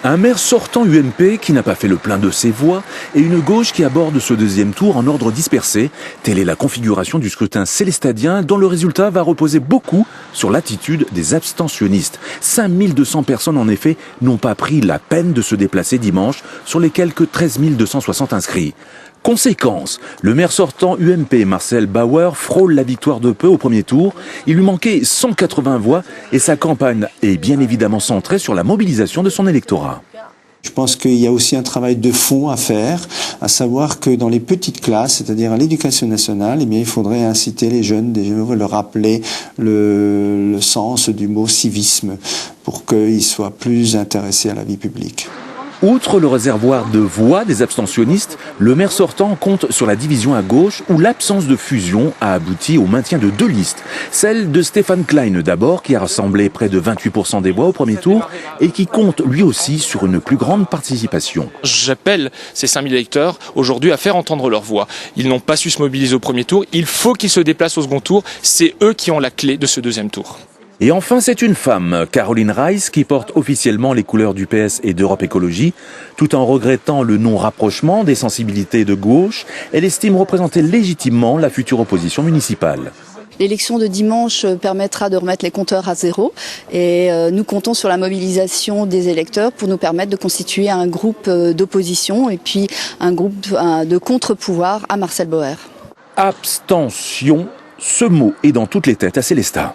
Un maire sortant UMP qui n'a pas fait le plein de ses voix et une gauche qui aborde ce deuxième tour en ordre dispersé. Telle est la configuration du scrutin célestadien dont le résultat va reposer beaucoup sur l'attitude des abstentionnistes. 5200 personnes en effet n'ont pas pris la peine de se déplacer dimanche sur les quelques 13 260 inscrits. Conséquence, le maire sortant UMP Marcel Bauer frôle la victoire de peu au premier tour. Il lui manquait 180 voix et sa campagne est bien évidemment centrée sur la mobilisation de son électorat. Je pense qu'il y a aussi un travail de fond à faire, à savoir que dans les petites classes, c'est-à-dire à l'éducation nationale, eh bien, il faudrait inciter les jeunes, leur rappeler le sens du mot civisme pour qu'ils soient plus intéressés à la vie publique. Outre le réservoir de voix des abstentionnistes, le maire sortant compte sur la division à gauche où l'absence de fusion a abouti au maintien de deux listes. Celle de Stéphane Klein d'abord, qui a rassemblé près de 28% des voix au premier tour et qui compte lui aussi sur une plus grande participation. J'appelle ces 5000 électeurs aujourd'hui à faire entendre leur voix. Ils n'ont pas su se mobiliser au premier tour, il faut qu'ils se déplacent au second tour, c'est eux qui ont la clé de ce deuxième tour. Et enfin, c'est une femme, Caroline Reiss, qui porte officiellement les couleurs du PS et d'Europe Écologie. Tout en regrettant le non-rapprochement des sensibilités de gauche, elle estime représenter légitimement la future opposition municipale. L'élection de dimanche permettra de remettre les compteurs à zéro et nous comptons sur la mobilisation des électeurs pour nous permettre de constituer un groupe d'opposition et puis un groupe de contre-pouvoir à Marcel Bauer. Abstention, ce mot est dans toutes les têtes à Célestat.